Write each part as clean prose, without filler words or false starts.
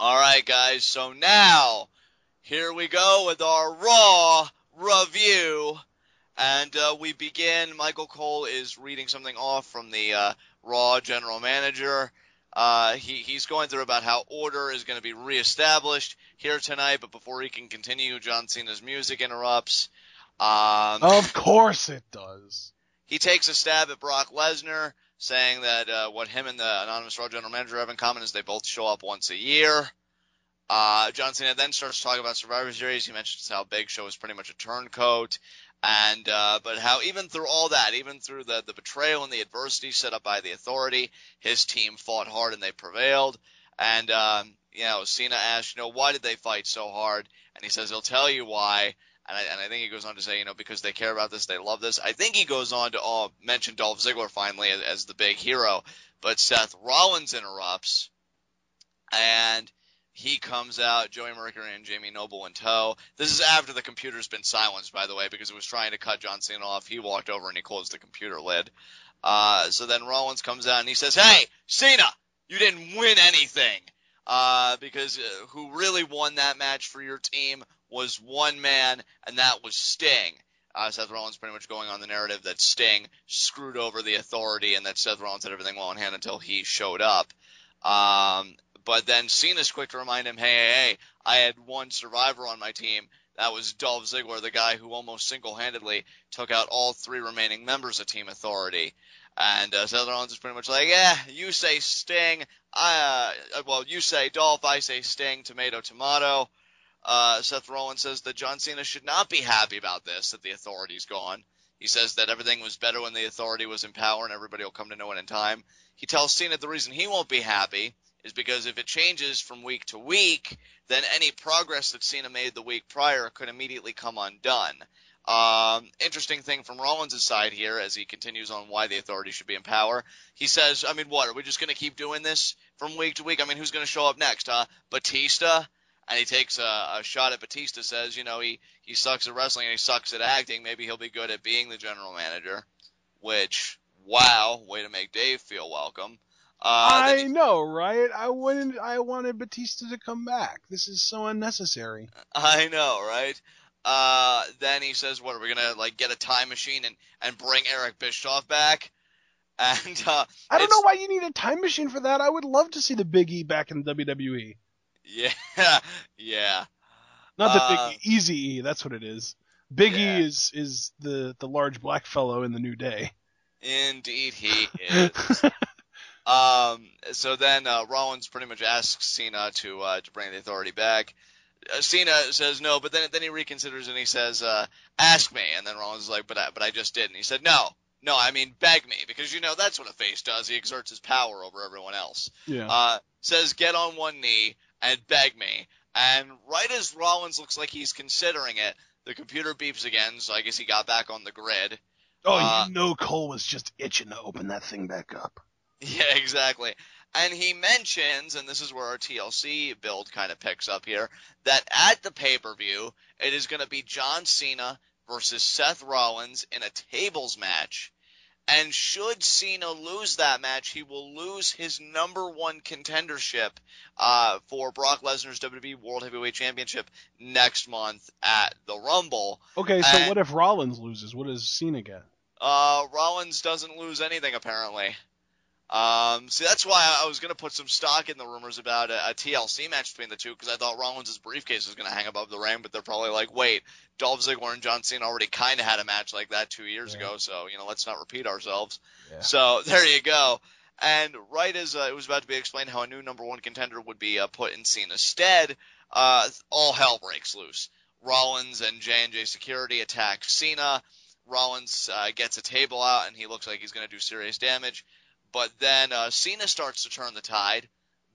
All right, guys. So now, here we go with our Raw review. And we begin. Michael Cole is reading something off from the Raw general manager. He's going through about how order is going to be reestablished here tonight. But before he can continue, John Cena's music interrupts. Of course it does. He takes a stab at Brock Lesnar, saying that what him and the anonymous Raw general manager have in common is they both show up once a year. John Cena then starts talking about Survivor Series. He mentions how Big Show is pretty much a turncoat, and but how even through all that, even through the betrayal and the adversity set up by the Authority, his team fought hard and they prevailed. And Cena asks, why did they fight so hard? And he says he'll tell you why. And I think he goes on to say, because they care about this, they love this. I think he goes on to mention Dolph Ziggler finally as the big hero, but Seth Rollins interrupts, and he comes out, Joey Mercury and Jamie Noble in tow. This is after the computer's been silenced, by the way, because it was trying to cut John Cena off. He walked over and he closed the computer lid. So then Rollins comes out and he says, "Hey, Cena, you didn't win anything." Because who really won that match for your team was one man, and that was Sting. Seth Rollins pretty much going on the narrative that Sting screwed over the Authority and that Seth Rollins had everything well in hand until he showed up. But then Cena's quick to remind him, hey, I had one survivor on my team. That was Dolph Ziggler, the guy who almost single-handedly took out all three remaining members of Team Authority. And Seth Rollins is pretty much like, you say Sting, you say Dolph, I say Sting, tomato, tomato. Seth Rollins says that John Cena should not be happy about this, that the Authority's gone. He says that everything was better when the Authority was in power and everybody will come to know it in time. He tells Cena the reason he won't be happy is because if it changes from week to week, then any progress that Cena made the week prior could immediately come undone. Interesting thing from Rollins' side here as he continues on why the Authority should be in power. He says, are we just going to keep doing this from week to week? Who's going to show up next, Batista? And he takes a shot at Batista, says, he sucks at wrestling and he sucks at acting. Maybe he'll be good at being the general manager. Which, wow, way to make Dave feel welcome. I know, right? I wanted Batista to come back. This is so unnecessary. I know, right? Then he says, what, are we going to, get a time machine and bring Eric Bischoff back? And I don't know why you need a time machine for that. I would love to see the Big E back in WWE. Yeah. Not the Big E, Easy E, that's what it is. Big E is the large black fellow in the New Day. Indeed he is. So then Rollins pretty much asks Cena to bring the Authority back. Cena says no, but then he reconsiders and he says, ask me. And then Rollins is like, but I just did. And he said, no, beg me. Because, that's what a face does. He exerts his power over everyone else. Yeah. Says, get on one knee and beg me. And right as Rollins looks like he's considering it, the computer beeps again, so I guess he got back on the grid. Oh, Cole was just itching to open that thing back up. Yeah, exactly. And he mentions, and this is where our TLC build kind of picks up here, that at the pay-per-view, it is going to be John Cena versus Seth Rollins in a tables match. And should Cena lose that match, he will lose his number one contendership for Brock Lesnar's WWE World Heavyweight Championship next month at the Rumble. Okay, so what if Rollins loses? What does Cena get? Rollins doesn't lose anything, apparently. See, that's why I was going to put some stock in the rumors about a TLC match between the two, because I thought Rollins' briefcase was going to hang above the ring, but they're probably like, wait, Dolph Ziggler and John Cena already kind of had a match like that 2 years ago, so, let's not repeat ourselves. Yeah. So, there you go. And right as it was about to be explained how a new number one contender would be put in Cena's stead, all hell breaks loose. Rollins and J&J Security attack Cena. Rollins gets a table out, and he looks like he's going to do serious damage. But then Cena starts to turn the tide,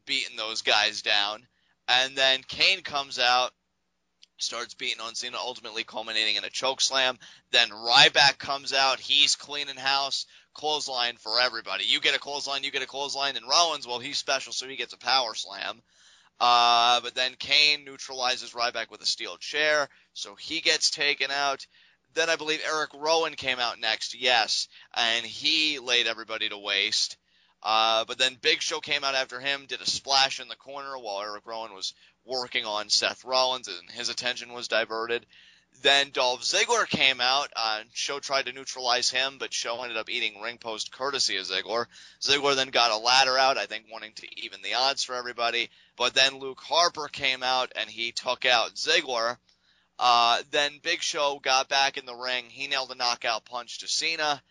beating those guys down. And then Kane comes out, starts beating on Cena, ultimately culminating in a chokeslam. Then Ryback comes out. He's cleaning house. Clothesline for everybody. You get a clothesline, you get a clothesline. And Rollins, well, he's special, so he gets a power slam. But then Kane neutralizes Ryback with a steel chair, so he gets taken out. Then I believe Eric Rowan came out next, yes, and he laid everybody to waste. But then Big Show came out after him, did a splash in the corner while Eric Rowan was working on Seth Rollins, and his attention was diverted. Then Dolph Ziggler came out. Show tried to neutralize him, but Show ended up eating ring post courtesy of Ziggler. Ziggler then got a ladder out, I think wanting to even the odds for everybody. But then Luke Harper came out, and he took out Ziggler. Then Big Show got back in the ring. He nailed a knockout punch to Cena.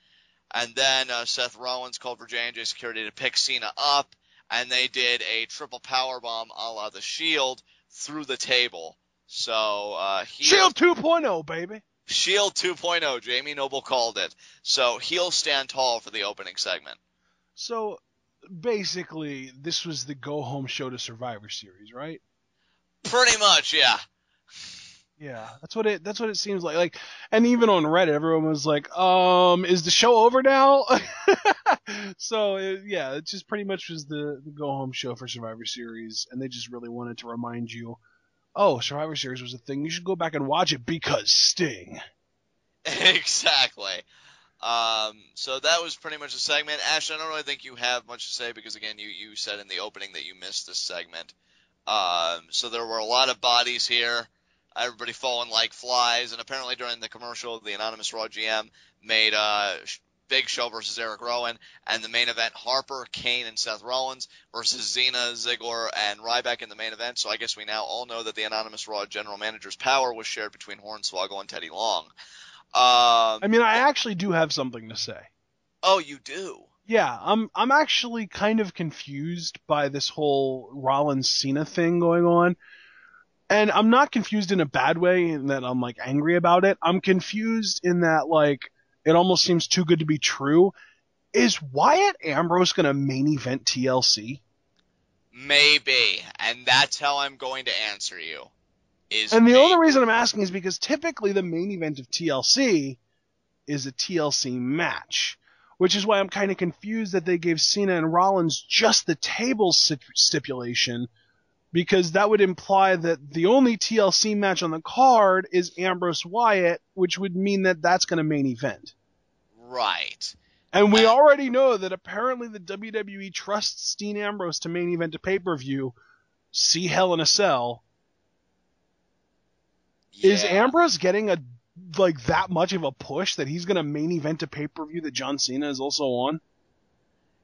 And then Seth Rollins called for J&J Security to pick Cena up. And they did a triple powerbomb a la The Shield through the table. So Shield 2.0, baby. Shield 2.0, Jamie Noble called it. So he'll stand tall for the opening segment. So basically, this was the go-home show to Survivor Series, right? Pretty much, yeah. Yeah, that's what it seems like. Like, and even on Reddit, everyone was like, is the show over now? So it just pretty much was the go-home show for Survivor Series, and they just really wanted to remind you, oh, Survivor Series was a thing. You should go back and watch it because Sting. Exactly. So that was pretty much the segment. Ash, I don't really think you have much to say because, again, you said in the opening that you missed this segment. So there were a lot of bodies here. Everybody falling like flies, and apparently during the commercial, the anonymous Raw GM made Big Show versus Eric Rowan, and the main event, Harper, Kane, and Seth Rollins versus Cena, Ziggler, and Ryback in the main event. So I guess we now all know that the anonymous Raw general manager's power was shared between Hornswoggle and Teddy Long. I mean, I actually do have something to say. Oh, you do? Yeah, I'm actually kind of confused by this whole Rollins-Cena thing going on. And I'm not confused in a bad way in that I'm, like, angry about it. I'm confused in that, like, it almost seems too good to be true. Is Wyatt Ambrose going to main event TLC? Maybe. And that's how I'm going to answer you. And the only reason I'm asking is because typically the main event of TLC is a TLC match. Which is why I'm kind of confused that they gave Cena and Rollins just the tables stipulation, because that would imply that the only TLC match on the card is Ambrose Wyatt, which would mean that that's going to main event. Right. And we already know that apparently the WWE trusts Dean Ambrose to main event a pay-per-view. See Hell in a Cell. Yeah. Is Ambrose getting that much of a push that he's going to main event a pay-per-view that John Cena is also on?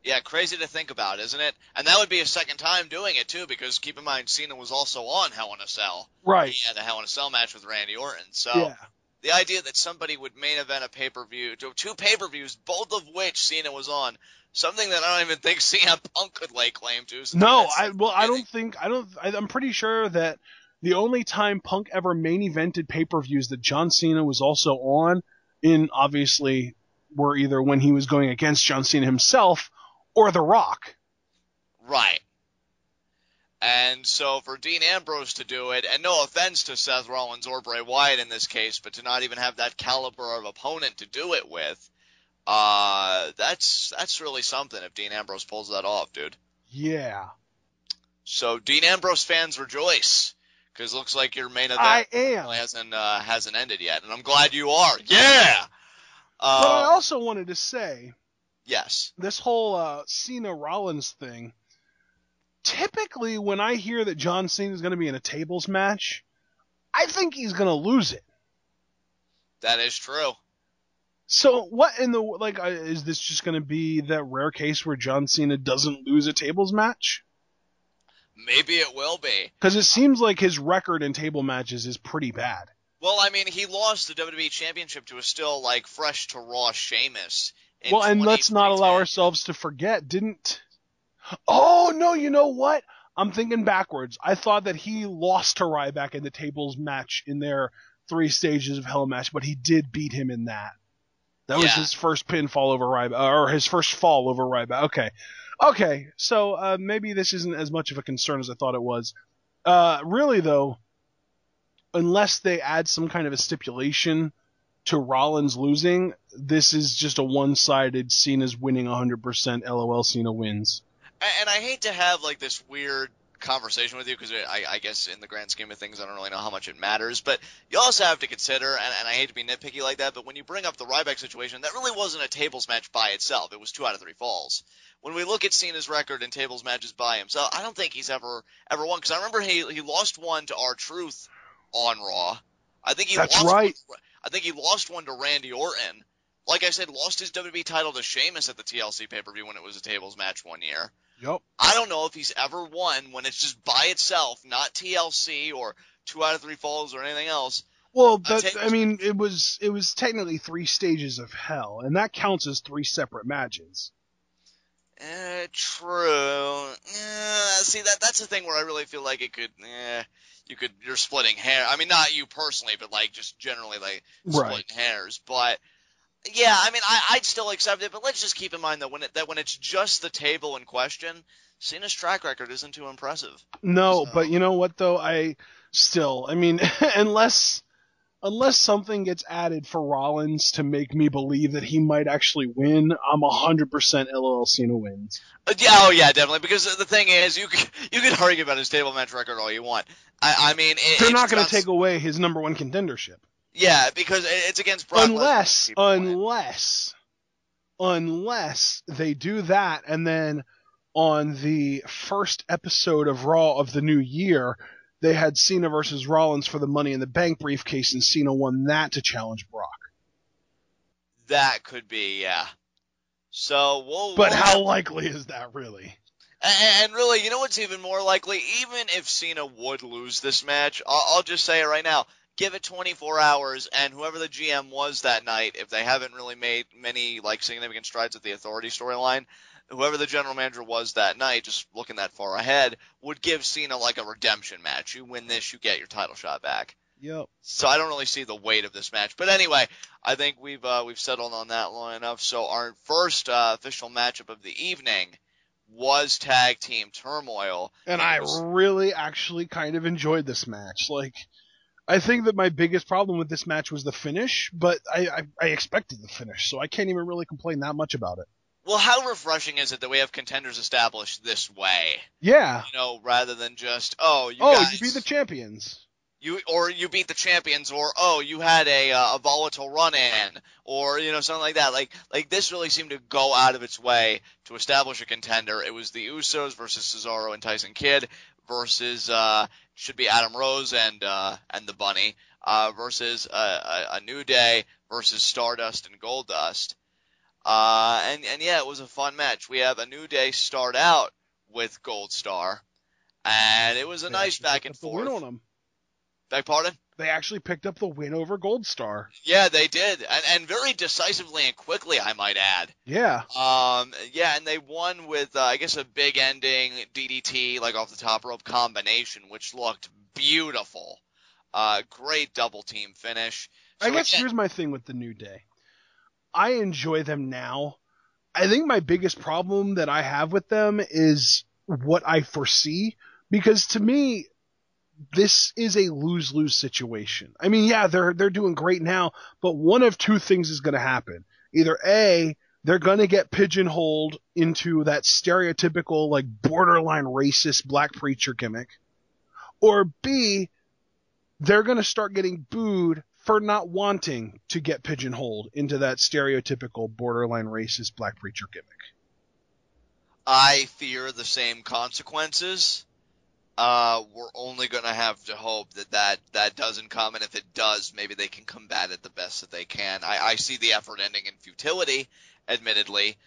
Yeah, crazy to think about, isn't it? And that would be a second time doing it, too, because keep in mind, Cena was also on Hell in a Cell. Right. He had a Hell in a Cell match with Randy Orton. So yeah. The idea that somebody would main event a pay-per-view, two pay-per-views, both of which Cena was on, something that I don't even think CM Punk could lay claim to. No, I'm pretty sure that the only time Punk ever main evented pay-per-views that John Cena was also on, obviously, were either when he was going against John Cena himself or The Rock. Right. And so for Dean Ambrose to do it, and no offense to Seth Rollins or Bray Wyatt in this case, but to not even have that caliber of opponent to do it with, that's really something if Dean Ambrose pulls that off, dude. Yeah. So Dean Ambrose fans rejoice, because it looks like your main event hasn't ended yet, and I'm glad you are. Yeah! But I also wanted to say, yes, this whole Cena Rollins thing, typically when I hear that John Cena is going to be in a tables match, I think he's going to lose it. That is true. So what in the, is this just going to be that rare case where John Cena doesn't lose a tables match? Maybe it will be. Because it seems like his record in table matches is pretty bad. Well, I mean, he lost the WWE Championship to a still, fresh to Raw Sheamus. Well, and let's not allow ourselves to forget, Oh, no, you know what? I'm thinking backwards. I thought that he lost to Ryback in the tables match in their 3 stages of Hell match, but he did beat him in that. That was his first pinfall over Ryback, or his first fall over Ryback. Okay, so maybe this isn't as much of a concern as I thought it was. Really, though, unless they add some kind of a stipulation to Rollins losing, this is just a one-sided Cena's winning 100%, LOL Cena wins. And I hate to have, this weird conversation with you because I guess in the grand scheme of things, I don't really know how much it matters. But you also have to consider, and I hate to be nitpicky like that, but when you bring up the Ryback situation, that really wasn't a tables match by itself. It was 2 out of 3 falls. When we look at Cena's record in tables matches by himself, I don't think he's ever won. Because I remember he lost one to R-Truth on Raw. I think he That's lost right. I think he lost one to Randy Orton. Like I said, lost his WWE title to Sheamus at the TLC pay-per-view when it was a tables match one year. Yep. I don't know if he's ever won when it's just by itself, not TLC or 2 out of 3 falls or anything else. Well, it was technically 3 stages of hell, and that counts as 3 separate matches. True. See, that's the thing where I really feel like it could, you're splitting hair. I mean, not you personally, but like just generally like splitting hairs. But yeah, I mean, I'd still accept it, but let's just keep in mind that when it's just the table in question, Cena's track record isn't too impressive. No, so. But you know what though? I mean, unless something gets added for Rollins to make me believe that he might actually win, I'm 100% LOL Cena wins. Yeah, definitely. Because the thing is, you could argue about his table match record all you want. I mean, they're not going to take away his number 1 contendership. Yeah, because it's against Brock Lesnar. Unless they do that, and then on the first episode of Raw of the new year, they had Cena versus Rollins for the Money in the Bank briefcase, and Cena won that to challenge Brock. That could be, yeah. So But how likely is that, really? And really, you know what's even more likely? Even if Cena would lose this match, I'll just say it right now. Give it 24 hours, and whoever the GM was that night, if they haven't really made many like significant strides at the Authority storyline, whoever the general manager was that night, just looking that far ahead, would give Cena like a redemption match. You win this, you get your title shot back. Yep. So I don't really see the weight of this match. But anyway, I think we've settled on that long enough. So our first official matchup of the evening was Tag Team Turmoil. And I really actually kind of enjoyed this match. Like, I think that my biggest problem with this match was the finish, but I expected the finish, so I can't even really complain that much about it. Well, how refreshing is it that we have contenders established this way? Yeah. You know, rather than just, you beat the champions. You beat the champions, or you had a volatile run-in, or something like that. Like this really seemed to go out of its way to establish a contender. It was the Usos versus Cesaro and Tyson Kidd versus should be Adam Rose and the Bunny versus a New Day versus Stardust and Goldust. And yeah, it was a fun match. We have a New Day start out with Gold Star, and it was a nice back and forth. Win on them. Beg pardon? They actually picked up the win over Gold Star. Yeah, they did, and very decisively and quickly, I might add. Yeah. Yeah, and they won with I guess a big ending DDT, like off the top rope combination, which looked beautiful. Great double team finish. So I guess here's my thing with the New Day. I enjoy them now. I think my biggest problem that I have with them is what I foresee, because to me, this is a lose-lose situation. I mean, yeah, they're doing great now, but one of two things is going to happen. Either A, they're going to get pigeonholed into that stereotypical, like, borderline racist black preacher gimmick, or B, they're going to start getting booed for not wanting to get pigeonholed into that stereotypical borderline racist black preacher gimmick. I fear the same consequences. We're only going to have to hope that doesn't come, and if it does, maybe they can combat it the best that they can. I see the effort ending in futility, admittedly,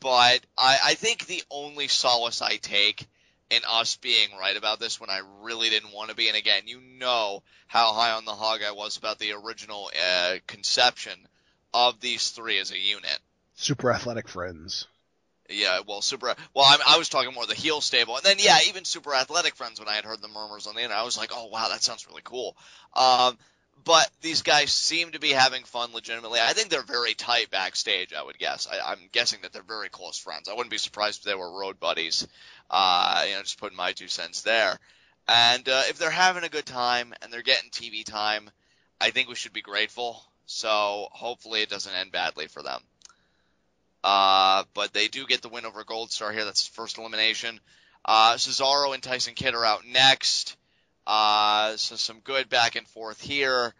but I think the only solace I take in us being right about this when I really didn't want to be, and again, you know how high on the hog I was about the original conception of these three as a unit. Super athletic friends. Yeah, I was talking more the heel stable, and then yeah, even super athletic friends. When I had heard the murmurs on the internet, I was like, oh wow, that sounds really cool. But these guys seem to be having fun legitimately. I think they're very tight backstage. I would guess. I'm guessing that they're very close friends. I wouldn't be surprised if they were road buddies. Just putting my 2 cents there. And if they're having a good time and they're getting TV time, I think we should be grateful. So hopefully it doesn't end badly for them. But they do get the win over Gold Star here. That's his first elimination. Cesaro and Tyson Kidd are out next. So some good back and forth here.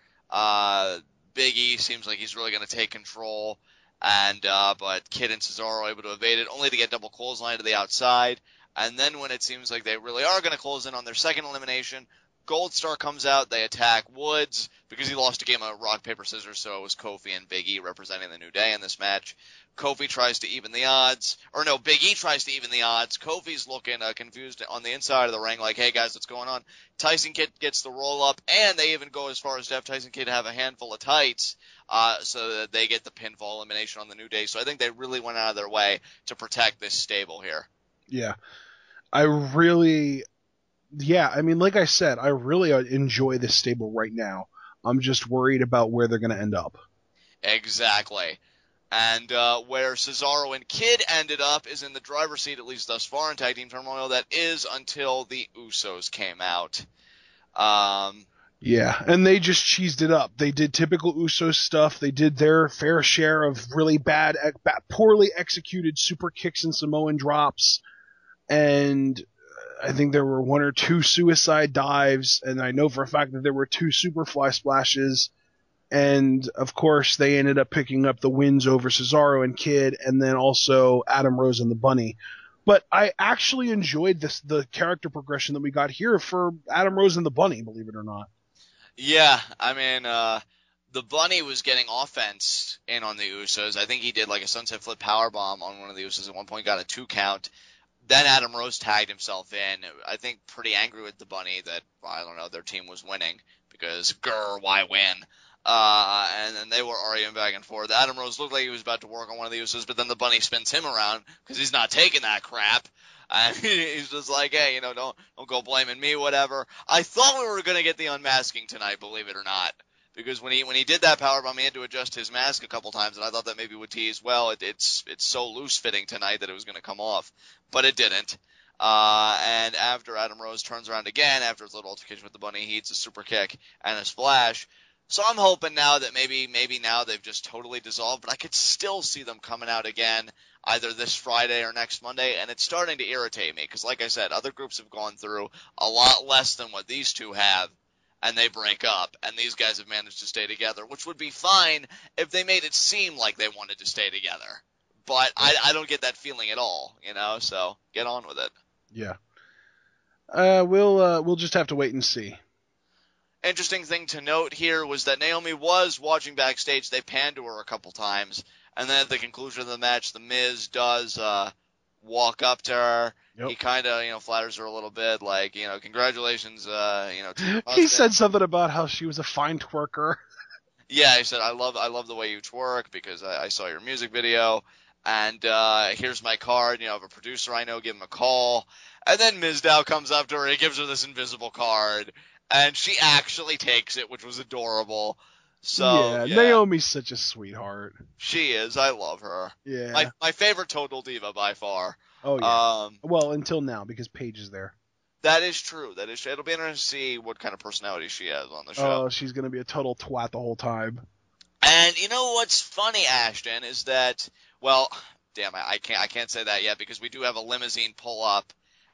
Big E seems like he's really going to take control, but Kidd and Cesaro are able to evade it, only to get double clothesline to the outside. And then when it seems like they really are going to close in on their second elimination, Gold Star comes out. They attack Woods because he lost a game of rock, paper, scissors, so it was Kofi and Big E representing the New Day in this match. Kofi tries to even the odds. Or no, Big E tries to even the odds. Kofi's looking confused on the inside of the ring like, hey guys, what's going on? Tyson Kidd gets the roll up, and they even go as far as to have Tyson Kidd have a handful of tights so that they get the pinfall elimination on the New Day. So I think they really went out of their way to protect this stable here. Yeah. I mean, like I said, I really enjoy this stable right now. I'm just worried about where they're going to end up. Exactly. And where Cesaro and Kidd ended up is in the driver's seat, at least thus far in Tag Team Turmoil. That is until the Usos came out. Yeah, and they just cheesed it up. They did typical Usos stuff. They did their fair share of really bad, poorly executed super kicks and Samoan drops. And I think there were one or two suicide dives, and I know for a fact that there were 2 Superfly splashes. And, of course, they ended up picking up the wins over Cesaro and Kidd, and then also Adam Rose and the Bunny. But I actually enjoyed the character progression that we got here for Adam Rose and the Bunny, believe it or not. Yeah, I mean, the Bunny was getting offense in on the Usos. I think he did like a sunset flip powerbomb on one of the Usos at one point, got a 2 count. Then Adam Rose tagged himself in, I think pretty angry with the Bunny that, I don't know, their team was winning because, why win? And then they were arguing back and forth. Adam Rose looked like he was about to work on one of the Usos, but then the Bunny spins him around because he's not taking that crap. And he's just like, hey, don't go blaming me, whatever. I thought we were going to get the unmasking tonight, believe it or not. Because when he did that powerbomb, he had to adjust his mask a couple times, and I thought that maybe would tease, well, it's so loose-fitting tonight that it was going to come off. But it didn't. And after Adam Rose turns around again, after his little altercation with the Bunny, he hits a super kick and a splash. So I'm hoping now that maybe now they've just totally dissolved, but I could still see them coming out again either this Friday or next Monday, and it's starting to irritate me because, like I said, other groups have gone through a lot less than what these two have, and they break up, and these guys have managed to stay together, which would be fine if they made it seem like they wanted to stay together. But I don't get that feeling at all, so get on with it. Yeah. We'll just have to wait and see. Interesting thing to note here was that Naomi was watching backstage. They panned to her a couple times, and then at the conclusion of the match, The Miz does walk up to her. Yep. He kind of flatters her a little bit, like, congratulations, to He said something about how she was a fine twerker. Yeah, he said, I love the way you twerk because I saw your music video, and here's my card, of a producer I know, give him a call. And then Mizdow comes up to her, he gives her this invisible card, and she actually takes it, which was adorable. So yeah. Naomi's such a sweetheart. She is. I love her. Yeah. My favorite Total Diva by far. Oh, yeah. Well, until now, because Paige is there. That is true. It'll be interesting to see what kind of personality she has on the show. Oh, she's going to be a total twat the whole time. And you know what's funny, Ashton, is that, well, damn, I can't say that yet because we do have a limousine pull up.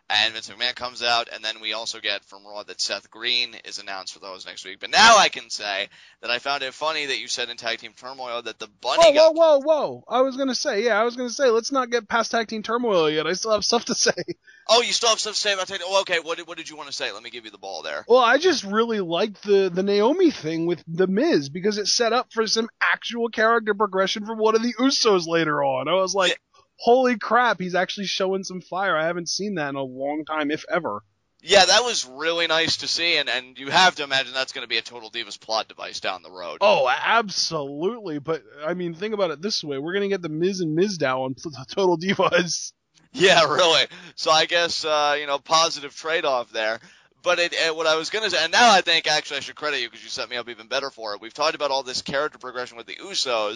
And Vince McMahon comes out, and then we also get from Raw that Seth Green is announced for those next week. But now I can say that I found it funny that you said in Tag Team Turmoil that the Bunny Whoa. I was going to say, let's not get past Tag Team Turmoil yet. I still have stuff to say. Oh, you still have stuff to say about Tag Team? Oh, okay, what did you want to say? Let me give you the ball there. Well, I just really liked the Naomi thing with The Miz because it set up for some actual character progression from one of the Usos later on. I was like... Yeah. Holy crap, he's actually showing some fire. I haven't seen that in a long time, if ever. Yeah, that was really nice to see, and you have to imagine that's going to be a Total Divas plot device down the road. Oh, absolutely. But, I mean, think about it this way. We're going to get the Miz and Mizdow on Total Divas. Yeah, really. So I guess, positive trade-off there. But what I was going to say, and now I think actually I should credit you because you set me up even better for it. We've talked about all this character progression with the Usos.